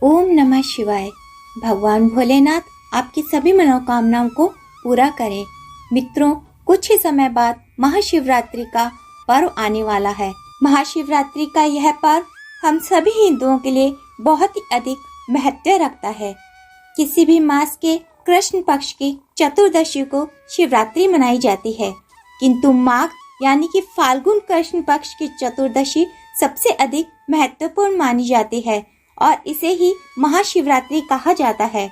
ओम नमः शिवाय। भगवान भोलेनाथ आपकी सभी मनोकामनाओं को पूरा करें। मित्रों, कुछ ही समय बाद महाशिवरात्रि का पर्व आने वाला है। महाशिवरात्रि का यह पर्व हम सभी हिंदुओं के लिए बहुत ही अधिक महत्व रखता है। किसी भी मास के कृष्ण पक्ष की चतुर्दशी को शिवरात्रि मनाई जाती है, किंतु माघ यानी कि फाल्गुन कृष्ण पक्ष की चतुर्दशी सबसे अधिक महत्वपूर्ण मानी जाती है और इसे ही महाशिवरात्रि कहा जाता है।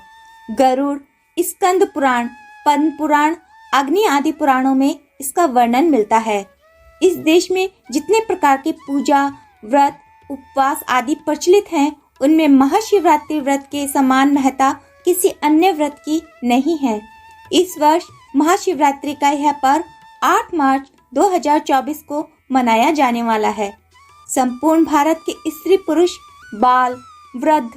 गरुड़, स्कंद पुराण, पद्म पुराण, अग्नि आदि पुराणों में इसका वर्णन मिलता है। इस देश में जितने प्रकार के पूजा, व्रत, उपवास आदि प्रचलित हैं, उनमें महाशिवरात्रि व्रत के समान महत्ता किसी अन्य व्रत की नहीं है। इस वर्ष महाशिवरात्रि का यह पर्व 8 मार्च 2024 को मनाया जाने वाला है। संपूर्ण भारत के स्त्री पुरुष, बाल, वृद्ध,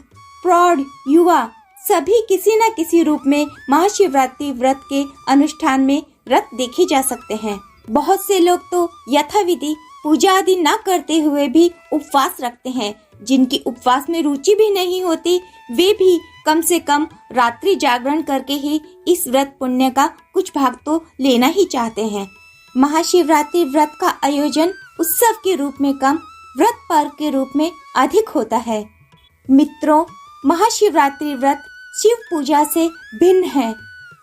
प्रौढ़, युवा सभी किसी न किसी रूप में महाशिवरात्रि व्रत के अनुष्ठान में रत देखे जा सकते हैं। बहुत से लोग तो यथाविधि पूजा आदि न करते हुए भी उपवास रखते हैं। जिनकी उपवास में रुचि भी नहीं होती, वे भी कम से कम रात्रि जागरण करके ही इस व्रत पुण्य का कुछ भाग तो लेना ही चाहते हैं। महाशिवरात्रि व्रत का आयोजन उत्सव के रूप में कम, व्रत पर्व के रूप में अधिक होता है। मित्रों, महाशिवरात्रि व्रत शिव पूजा से भिन्न है।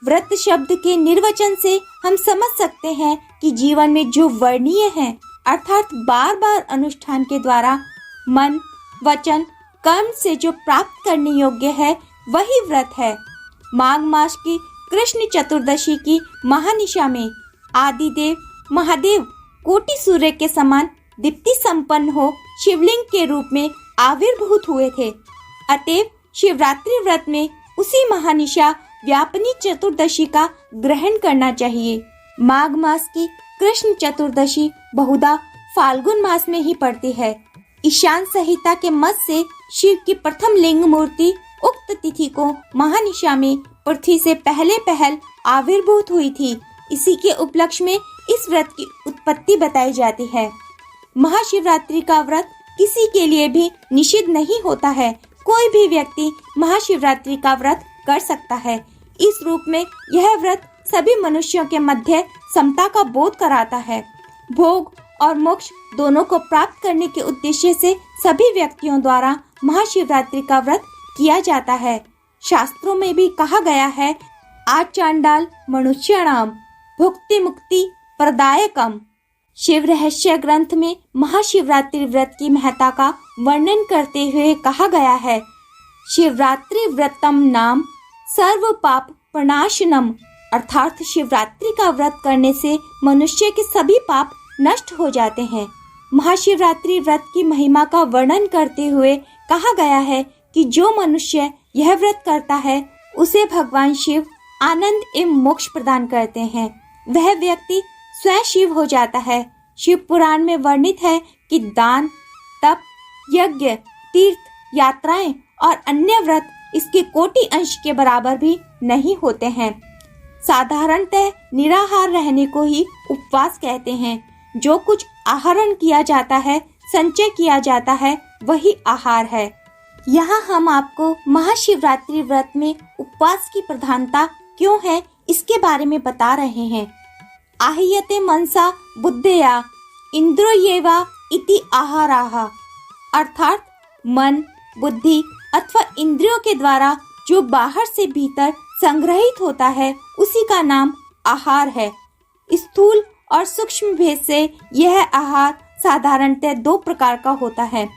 व्रत शब्द के निर्वचन से हम समझ सकते हैं कि जीवन में जो वर्णीय है, अर्थात बार बार अनुष्ठान के द्वारा मन, वचन, कर्म से जो प्राप्त करने योग्य है, वही व्रत है। माघ मास की कृष्ण चतुर्दशी की महानिशा में आदिदेव महादेव कोटि सूर्य के समान दीप्ति संपन्न हो शिवलिंग के रूप में आविर्भूत हुए थे। अतएव शिवरात्रि व्रत में उसी महानिशा व्यापनी चतुर्दशी का ग्रहण करना चाहिए। माघ मास की कृष्ण चतुर्दशी बहुधा फाल्गुन मास में ही पड़ती है। ईशान संहिता के मत से शिव की प्रथम लिंग मूर्ति उक्त तिथि को महानिशा में पृथ्वी से पहल आविर्भूत हुई थी। इसी के उपलक्ष्य में इस व्रत की उत्पत्ति बताई जाती है। महाशिवरात्रि का व्रत किसी के लिए भी निषिद्ध नहीं होता है। कोई भी व्यक्ति महाशिवरात्रि का व्रत कर सकता है। इस रूप में यह व्रत सभी मनुष्यों के मध्य समता का बोध कराता है। भोग और मोक्ष दोनों को प्राप्त करने के उद्देश्य से सभी व्यक्तियों द्वारा महाशिवरात्रि का व्रत किया जाता है। शास्त्रों में भी कहा गया है, आचांडाल मनुष्याणाम भुक्ति मुक्ति प्रदायकम। शिव रहस्य ग्रंथ में महाशिवरात्रि व्रत की महत्ता का वर्णन करते हुए कहा गया है, शिवरात्रि व्रतम नाम सर्व पाप प्रणाशनम। अर्थात शिवरात्रि का व्रत करने से मनुष्य के सभी पाप नष्ट हो जाते हैं। महाशिवरात्रि व्रत की महिमा का वर्णन करते हुए कहा गया है कि जो मनुष्य यह व्रत करता है, उसे भगवान शिव आनंद एवं मोक्ष प्रदान करते हैं। वह व्यक्ति स्वयं शिव हो जाता है। शिव पुराण में वर्णित है कि दान, तप, यज्ञ, तीर्थ, यात्राएं और अन्य व्रत इसके कोटि अंश के बराबर भी नहीं होते हैं। साधारणतः निराहार रहने को ही उपवास कहते हैं। जो कुछ आहरण किया जाता है, संचय किया जाता है, वही आहार है। यहाँ हम आपको महाशिवरात्रि व्रत में उपवास की प्रधानता क्यों है, इसके बारे में बता रहे हैं। आह्यते मनसा बुद्धया इंद्रियेवा इति आहाराः। अर्थात मन, बुद्धि अथवा इंद्रियों के द्वारा जो बाहर से भीतर संग्रहित होता है, उसी का नाम आहार है। स्थूल और सूक्ष्म भेद से यह आहार साधारणतः 2 प्रकार का होता है।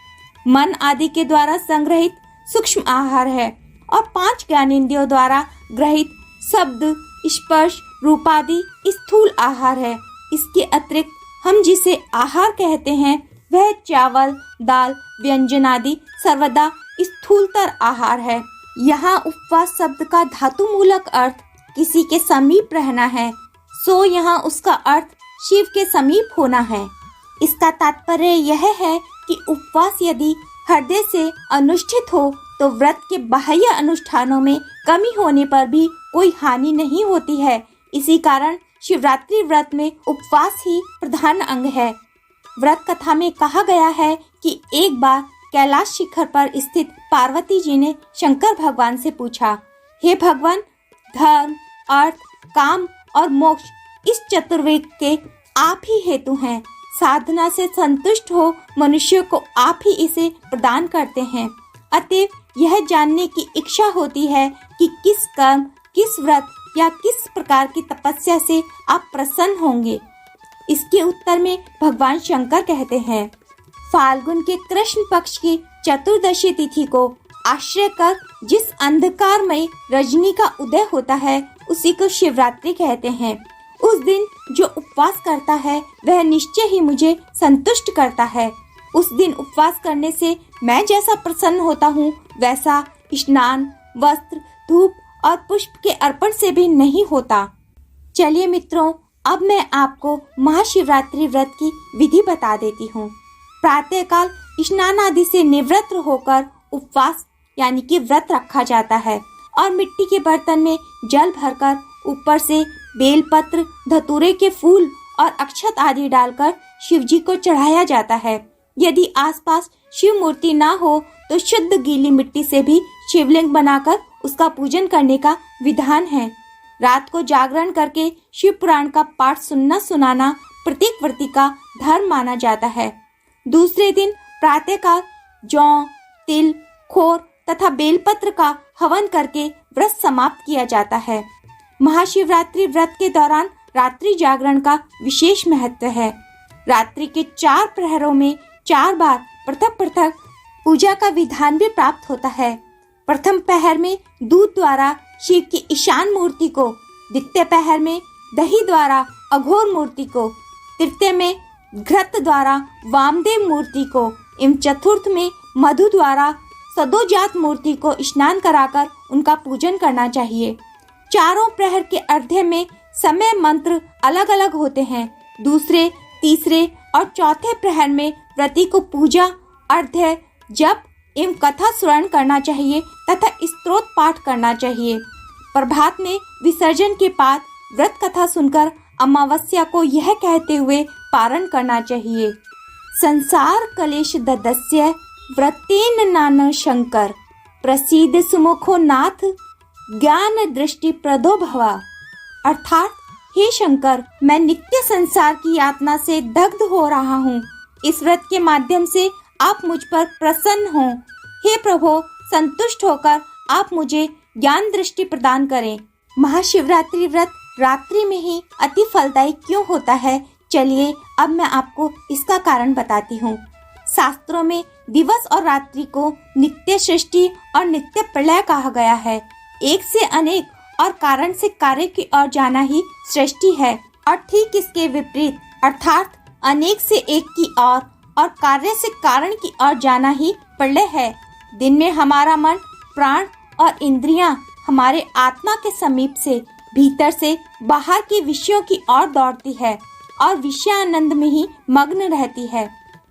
मन आदि के द्वारा संग्रहित सूक्ष्म आहार है और 5 ज्ञानेंद्रियों द्वारा ग्रहित शब्द, स्पर्श, रूप आदि स्थूल आहार है। इसके अतिरिक्त हम जिसे आहार कहते हैं, वह चावल, दाल, व्यंजन आदि सर्वदा स्थूलतर आहार है। यहाँ उपवास शब्द का धातु मूलक अर्थ किसी के समीप रहना है, सो यहाँ उसका अर्थ शिव के समीप होना है। इसका तात्पर्य यह है कि उपवास यदि हृदय से अनुष्ठित हो तो व्रत के बाह्य अनुष्ठानों में कमी होने पर भी कोई हानि नहीं होती है। इसी कारण शिवरात्रि व्रत में उपवास ही प्रधान अंग है। व्रत कथा में कहा गया है कि एक बार कैलाश शिखर पर स्थित पार्वती जी ने शंकर भगवान से पूछा, हे भगवान, धर्म, अर्थ, काम और मोक्ष इस चतुर्वेद के आप ही हेतु हैं। साधना से संतुष्ट हो मनुष्य को आप ही इसे प्रदान करते हैं। अतएव यह जानने की इच्छा होती है कि किस कर्म, किस व्रत या किस प्रकार की तपस्या से आप प्रसन्न होंगे। इसके उत्तर में भगवान शंकर कहते हैं, फाल्गुन के कृष्ण पक्ष की चतुर्दशी तिथि को आश्रय कर जिस अंधकारमय रजनी का उदय होता है उसी को शिवरात्रि कहते हैं। उस दिन जो उपवास करता है वह निश्चय ही मुझे संतुष्ट करता है। उस दिन उपवास करने से मैं जैसा प्रसन्न होता हूँ वैसा स्नान, वस्त्र, धूप और पुष्प के अर्पण से भी नहीं होता। चलिए मित्रों, अब मैं आपको महाशिवरात्रि व्रत की विधि बता देती हूँ। प्रातःकाल स्नान आदि से निवृत्त होकर उपवास यानी कि व्रत रखा जाता है और मिट्टी के बर्तन में जल भरकर ऊपर से बेलपत्र, धतूरे के फूल और अक्षत आदि डालकर शिव जी को चढ़ाया जाता है। यदि आसपास शिव मूर्ति ना हो तो शुद्ध गीली मिट्टी से भी शिवलिंग बनाकर उसका पूजन करने का विधान है। रात को जागरण करके शिव पुराण का पाठ सुनाना प्रत्येक व्रती का धर्म माना जाता है। दूसरे दिन प्रातःकाल जौ, तिल, खोर तथा बेलपत्र का हवन करके व्रत समाप्त किया जाता है। महाशिवरात्रि व्रत के दौरान रात्रि जागरण का विशेष महत्व है। रात्रि के 4 प्रहरों में 4 बार पृथक पृथक पूजा का विधान भी प्राप्त होता है। प्रथम पहर में दूध द्वारा शिव की ईशान मूर्ति को, द्वितीय पहर में दही द्वारा अघोर मूर्ति को, तृतीय में घृत द्वारा वामदेव मूर्ति को एवं चतुर्थ में मधु द्वारा सदोजात मूर्ति को स्नान कराकर उनका पूजन करना चाहिए। चारों प्रहर के अर्ध्य में समय मंत्र अलग अलग होते हैं। दूसरे, तीसरे और चौथे प्रहर में व्रती को पूजा, अर्ध्य, जप एवं कथा श्रवण करना चाहिए तथा स्तोत्र पाठ करना चाहिए। प्रभात में विसर्जन के बाद व्रत कथा सुनकर अमावस्या को यह कहते हुए पारण करना चाहिए, संसार कलेश ददस्य व्रतेन नान शंकर, प्रसीद सुमुखो नाथ, ज्ञान दृष्टि प्रदो भवा। अर्थात, हे शंकर, मैं नित्य संसार की यातना से दग्ध हो रहा हूँ। इस व्रत के माध्यम से आप मुझ पर प्रसन्न हो। हे प्रभु, संतुष्ट होकर आप मुझे ज्ञान दृष्टि प्रदान करें। महाशिवरात्रि व्रत रात्रि में ही अति फलदायी क्यों होता है? चलिए अब मैं आपको इसका कारण बताती हूँ। शास्त्रों में दिवस और रात्रि को नित्य सृष्टि और नित्य प्रलय कहा गया है। एक से अनेक और कारण से कार्य की ओर जाना ही सृष्टि है और ठीक इसके विपरीत अर्थात अनेक से एक की ओर और कार्य से कारण की ओर जाना ही प्रलय है। दिन में हमारा मन, प्राण और इंद्रियां हमारे आत्मा के समीप से भीतर से बाहर के विषयों की ओर दौड़ती है और विषयानंद में ही मग्न रहती है।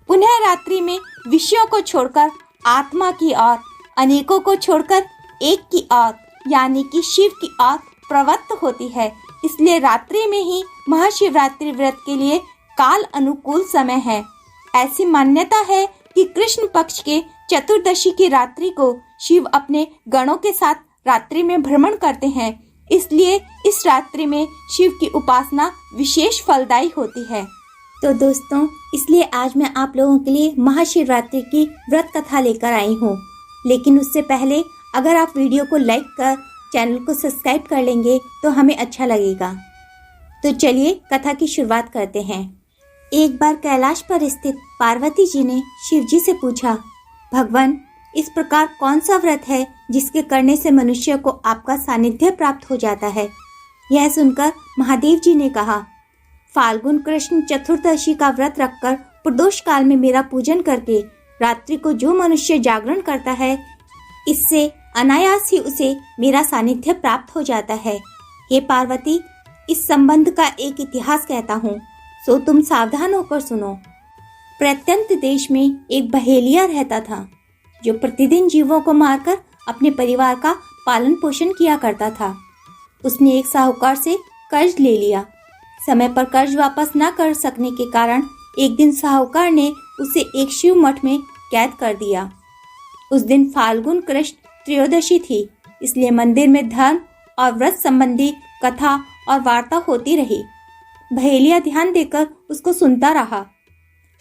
पुनः रात्रि में विषयों को छोड़कर आत्मा की ओर, अनेकों को छोड़कर एक की ओर यानी कि शिव की ओर प्रवृत्त होती है। इसलिए रात्रि में ही महाशिवरात्रि व्रत के लिए काल अनुकूल समय है। ऐसी मान्यता है कि कृष्ण पक्ष के चतुर्दशी की रात्रि को शिव अपने गणों के साथ रात्रि में भ्रमण करते हैं। इसलिए इस रात्रि में शिव की उपासना विशेष फलदायी होती है। तो दोस्तों, इसलिए आज मैं आप लोगों के लिए महाशिवरात्रि की व्रत कथा लेकर आई हूँ। लेकिन उससे पहले अगर आप वीडियो को लाइक कर चैनल को सब्सक्राइब कर लेंगे तो हमें अच्छा लगेगा। तो चलिए कथा की शुरुआत करते हैं। एक बार कैलाश पर स्थित पार्वती जी ने शिव जी से पूछा, भगवान, इस प्रकार कौन सा व्रत है जिसके करने से मनुष्य को आपका सानिध्य प्राप्त हो जाता है? यह सुनकर महादेव जी ने कहा, फाल्गुन कृष्ण चतुर्दशी का व्रत रखकर प्रदोष काल में मेरा पूजन करके रात्रि को जो मनुष्य जागरण करता है, इससे अनायास ही उसे मेरा सानिध्य प्राप्त हो जाता है। हे पार्वती, इस संबंध का एक इतिहास कहता हूँ, सो तुम सावधान होकर सुनो। प्रत्यंत देश में एक बहेलिया रहता था जो प्रतिदिन जीवों को मारकर अपने परिवार का पालन पोषण किया करता था। उसने एक साहूकार से कर्ज ले लिया। समय पर कर्ज वापस न कर सकने के कारण एक दिन साहूकार ने उसे एक शिव मठ में कैद कर दिया। उस दिन फाल्गुन कृष्ण त्रयोदशी थी, इसलिए मंदिर में धर्म और व्रत संबंधी कथा और वार्ता होती रही। बहेलिया ध्यान देकर उसको सुनता रहा।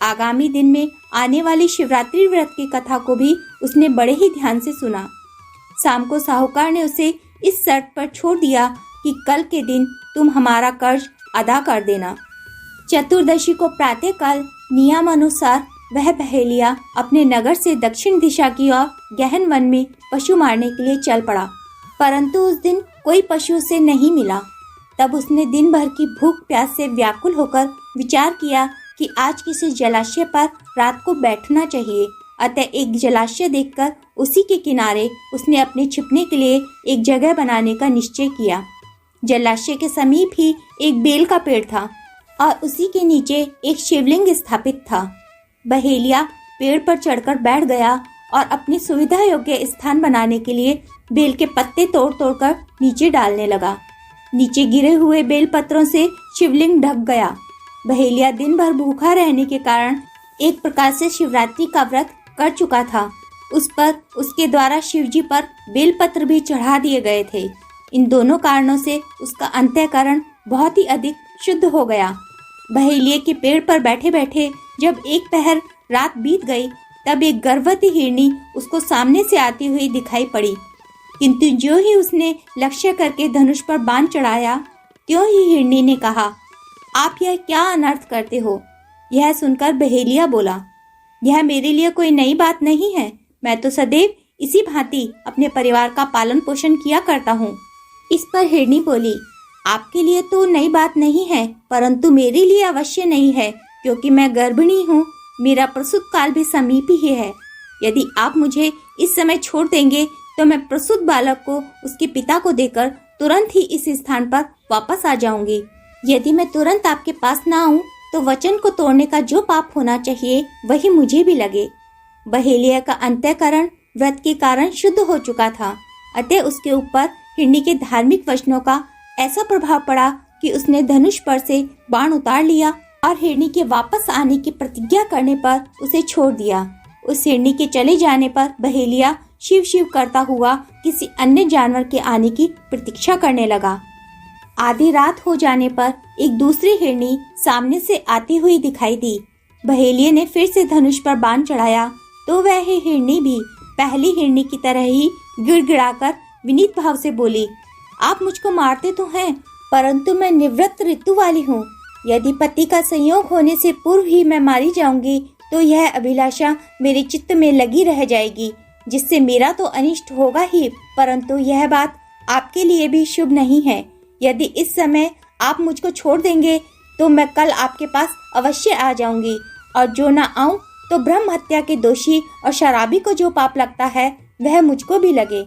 आगामी दिन में आने वाली शिवरात्रि व्रत की कथा को भी उसने बड़े ही ध्यान से सुना। शाम को साहूकार ने उसे इस शर्त पर छोड़ दिया कि कल के दिन तुम हमारा कर्ज अदा कर देना। चतुर्दशी को प्रातःकाल नियमानुसार वह बहेलिया अपने नगर से दक्षिण दिशा की ओर गहन वन में पशु मारने के लिए चल पड़ा, परंतु उस दिन कोई पशु उसे नहीं मिला। तब उसने दिन भर की भूख प्यास से व्याकुल होकर विचार किया कि आज किसी जलाशय पर रात को बैठना चाहिए। अतः एक जलाशय देखकर उसी के किनारे उसने अपने छिपने के लिए एक जगह बनाने का निश्चय किया। जलाशय के समीप ही एक बेल का पेड़ था और उसी के नीचे एक शिवलिंग स्थापित था। बहेलिया पेड़ पर चढ़कर बैठ गया और अपनी सुविधा योग्य स्थान बनाने के लिए बेल के पत्ते तोड़ तोड़कर नीचे डालने लगा। नीचे गिरे हुए बेल पत्रों से शिवलिंग ढक गया। बहेलिया दिन भर भूखा रहने के कारण एक प्रकार से शिवरात्रि का व्रत कर चुका था। उस पर उसके द्वारा शिवजी पर बेलपत्र भी चढ़ा दिए गए थे। इन दोनों कारणों से उसका अंतःकरण बहुत ही अधिक शुद्ध हो गया। बहेलिये के पेड़ पर बैठे बैठे जब एक पहर रात बीत गई, तब एक गर्भवती हिरनी उसको सामने से आती हुई दिखाई पड़ी। किंतु जो ही उसने लक्ष्य करके धनुष पर बाण चढ़ाया, त्यों ही हिरनी ने कहा, आप यह क्या अनर्थ करते हो? यह सुनकर बहेलिया बोला, यह मेरे लिए कोई नई बात नहीं है। मैं तो सदैव इसी भांति अपने परिवार का पालन पोषण किया करता हूँ। इस पर हिरनी बोली, आपके लिए तो नई बात नहीं है, परंतु मेरे लिए अवश्य नहीं है, क्योंकि मैं गर्भिणी हूँ। मेरा प्रसूत काल भी समीप ही है। यदि आप मुझे इस समय छोड़ देंगे तो मैं प्रसूत बालक को उसके पिता को देकर तुरंत ही इस स्थान पर वापस आ जाऊंगी। यदि मैं तुरंत आपके पास ना आऊं तो वचन को तोड़ने का जो पाप होना चाहिए वही मुझे भी लगे। बहेलिया का अंतःकरण व्रत के कारण शुद्ध हो चुका था, अतः उसके ऊपर हिरनी के धार्मिक वचनों का ऐसा प्रभाव पड़ा कि उसने धनुष पर से बाण उतार लिया और हिरनी के वापस आने की प्रतिज्ञा करने पर उसे छोड़ दिया। उस हिरनी के चले जाने पर बहेलिया शिव शिव करता हुआ किसी अन्य जानवर के आने की प्रतीक्षा करने लगा। आधी रात हो जाने पर एक दूसरी हिरनी सामने से आती हुई दिखाई दी। बहेलिये ने फिर से धनुष पर बाण चढ़ाया तो वह हिरनी भी पहली हिरनी की तरह ही गिड़गिड़ाकर विनीत भाव से बोली, आप मुझको मारते तो हैं, परंतु मैं निवृत्त ऋतु वाली हूँ। यदि पति का संयोग होने से पूर्व ही मैं मारी जाऊंगी तो यह अभिलाषा मेरे चित्त में लगी रह जाएगी, जिससे मेरा तो अनिष्ट होगा ही, परंतु यह बात आपके लिए भी शुभ नहीं है। यदि इस समय आप मुझको छोड़ देंगे तो मैं कल आपके पास अवश्य आ जाऊंगी, और जो न आऊं तो ब्रह्म हत्या के दोषी और शराबी को जो पाप लगता है वह मुझको भी लगे।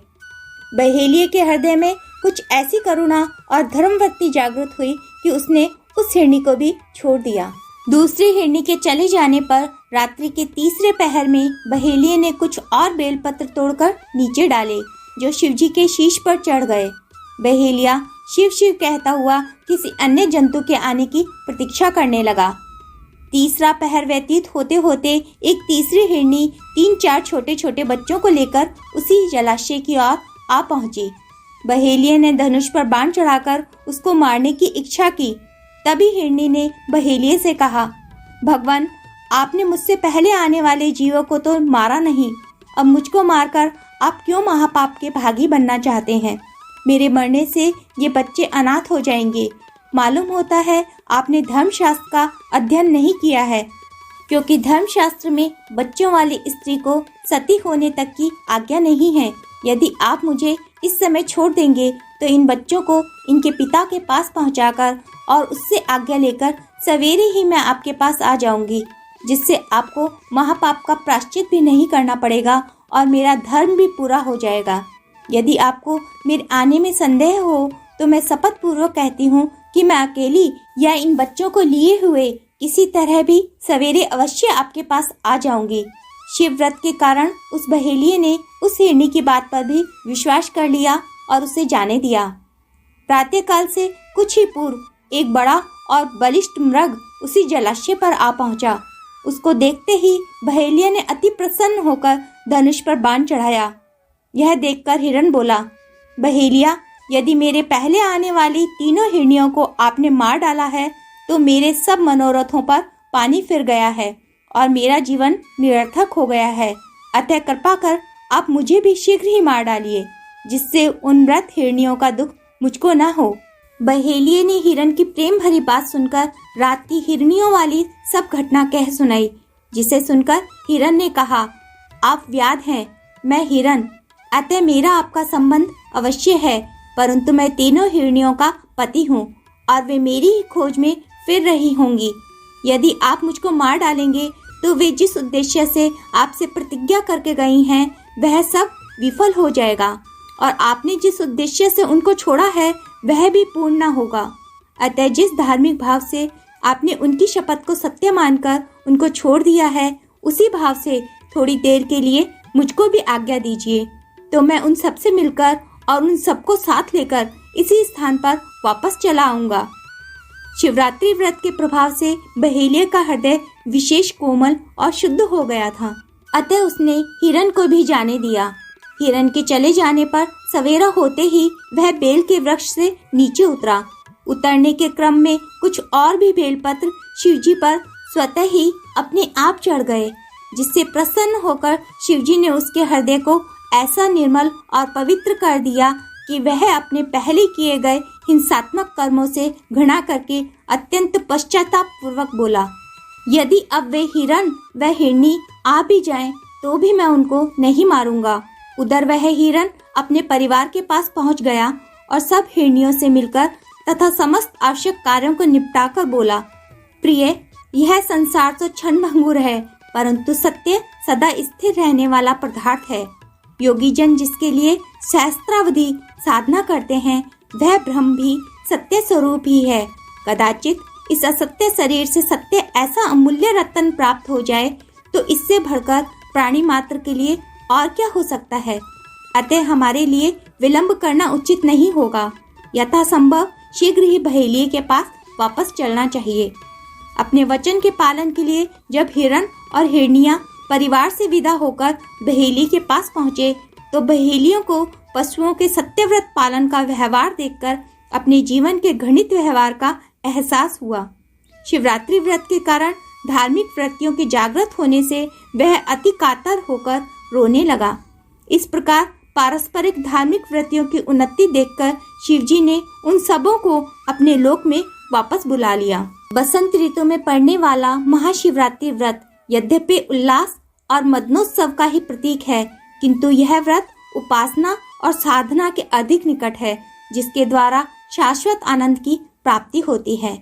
बहेलिये के हृदय में कुछ ऐसी करुणा और धर्मवृत्ति जागृत हुई कि उसने उस हिरनी को भी छोड़ दिया। दूसरी हिरनी के चले जाने पर रात्रि के तीसरे पहर में बहेलिये ने कुछ और बेलपत्र तोड़कर नीचे डाले, जो शिवजी के शीश पर चढ़ गए। बहेलिया शिव शिव कहता हुआ किसी अन्य जंतु के आने की प्रतीक्षा करने लगा। तीसरा पहर व्यतीत होते होते एक तीसरी हिरनी 3-4 छोटे छोटे बच्चों को लेकर उसी जलाशय की ओर आ पहुंची। बहेलिये ने धनुष पर बाण चढ़ाकर उसको मारने की इच्छा की। तभी हिरनी ने बहेलिये से कहा, भगवान, आपने मुझसे पहले आने वाले जीवों को तो मारा नहीं, अब मुझको मारकर आप क्यों महापाप के भागी बनना चाहते हैं? मेरे मरने से ये बच्चे अनाथ हो जाएंगे। मालूम होता है आपने धर्मशास्त्र का अध्ययन नहीं किया है, क्योंकि धर्मशास्त्र में बच्चों वाली स्त्री को सती होने तक की आज्ञा नहीं है। यदि आप मुझे इस समय छोड़ देंगे तो इन बच्चों को इनके पिता के पास पहुंचाकर और उससे आज्ञा लेकर सवेरे ही मैं आपके पास आ जाऊंगी, जिससे आपको महापाप का प्रायश्चित भी नहीं करना पड़ेगा और मेरा धर्म भी पूरा हो जाएगा। यदि आपको मेरे आने में संदेह हो तो मैं शपथ पूर्वक कहती हूँ कि मैं अकेली या इन बच्चों को लिए हुए किसी तरह भी सवेरे अवश्य आपके पास आ जाऊंगी। शिव व्रत के कारण उस बहेलिये ने उस हिरनी की बात पर भी विश्वास कर लिया और उसे जाने दिया। प्रातःकाल से कुछ ही पूर्व एक बड़ा और बलिष्ठ मृग उसी जलाशय पर आ पहुंचा। उसको देखते ही बहेलिया ने अति प्रसन्न होकर धनुष पर बाण चढ़ाया। यह देखकर हिरण बोला, बहेलिया, यदि मेरे पहले आने वाली तीनों हिरनियों को आपने मार डाला है तो मेरे सब मनोरथों पर पानी फिर गया है और मेरा जीवन निरर्थक हो गया है। अतः कृपा कर आप मुझे भी शीघ्र ही मार डालिए, जिससे उन मृत हिरनियों का दुख मुझको न हो। बहेलिये ने हिरण की प्रेम भरी बात सुनकर रात की हिरनियों वाली सब घटना कह सुनाई, जिसे सुनकर हिरण ने कहा, आप व्याध हैं, मैं हिरण, अतः मेरा आपका संबंध अवश्य है, परंतु मैं तीनों हिरनियों का पति हूँ और वे मेरी ही खोज में फिर रही होंगी। यदि आप मुझको मार डालेंगे तो वे जिस उद्देश्य से आपसे प्रतिज्ञा करके गई हैं वह सब विफल हो जाएगा और आपने जिस उद्देश्य से उनको छोड़ा है वह भी पूर्ण न होगा। अतः जिस धार्मिक भाव से आपने उनकी शपथ को सत्य मानकर उनको छोड़ दिया है, उसी भाव से थोड़ी देर के लिए मुझको भी आज्ञा दीजिए, तो मैं उन सबसे मिलकर और उन सबको साथ लेकर इसी स्थान पर वापस चला आऊंगा। शिवरात्रि व्रत के प्रभाव से बहेलिया का हृदय विशेष कोमल और शुद्ध हो गया था, अतः उसने हिरण को भी जाने दिया। हिरण के चले जाने पर सवेरा होते ही वह बेल के वृक्ष से नीचे उतरा। उतरने के क्रम में कुछ और भी बेलपत्र शिवजी पर स्वतः ही अपने आप चढ़ गए, जिससे प्रसन्न होकर शिवजी ने उसके हृदय को ऐसा निर्मल और पवित्र कर दिया कि वह अपने पहले किए गए हिंसात्मक कर्मों से घृणा करके अत्यंत पश्चाताप पूर्वक बोला, यदि अब वे हिरण व हिरनी आ भी जाएं, तो भी मैं उनको नहीं मारूंगा। उधर वह हिरण अपने परिवार के पास पहुंच गया और सब हिरनियों से मिलकर तथा समस्त आवश्यक कार्यों को निपटाकर बोला, प्रिय, यह संसार तो क्षण भंगुर है, परंतु सत्य सदा स्थिर रहने वाला पदार्थ है। योगी जन जिसके लिए सहस्त्रावधि साधना करते हैं, वह ब्रह्म भी सत्य स्वरूप ही है। कदाचित इस असत्य शरीर से सत्य ऐसा अमूल्य रत्न प्राप्त हो जाए तो इससे बढ़कर प्राणी मात्र के लिए और क्या हो सकता है। अतः हमारे लिए विलंब करना उचित नहीं होगा। यथासंभव शीघ्र ही बहेलिये के पास वापस चलना चाहिए। अपने वचन के पालन के लिए जब हिरण और हिरनिया परिवार से विदा होकर बहेलिये के पास पहुँचे तो बहेलियों को पशुओं के सत्यव्रत पालन का व्यवहार देखकर अपने जीवन के घृणित व्यवहार का एहसास हुआ। शिवरात्रि व्रत के कारण धार्मिक वृत्तियों के जागृत होने से वह अति कातर होकर रोने लगा। इस प्रकार पारस्परिक धार्मिक वृत्तियों की उन्नति देखकर शिवजी ने उन सबों को अपने लोक में वापस बुला लिया। बसंत ऋतु में पड़ने वाला महाशिवरात्रि व्रत यद्यपि उल्लास और मदनोत्सव का ही प्रतीक है, किंतु यह व्रत उपासना और साधना के अधिक निकट है, जिसके द्वारा शाश्वत आनंद की प्राप्ति होती है।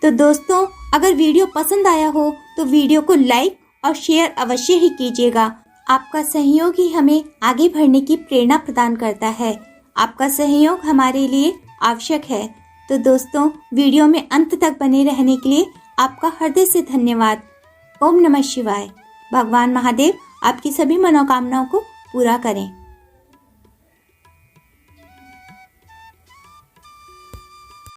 तो दोस्तों, अगर वीडियो पसंद आया हो तो वीडियो को लाइक और शेयर अवश्य ही कीजिएगा। आपका सहयोग ही हमें आगे बढ़ने की प्रेरणा प्रदान करता है। आपका सहयोग हमारे लिए आवश्यक है। तो दोस्तों, वीडियो में अंत तक बने रहने के लिए आपका हृदय से धन्यवाद। ओम नमः शिवाय। भगवान महादेव आपकी सभी मनोकामनाओं को पूरा करें।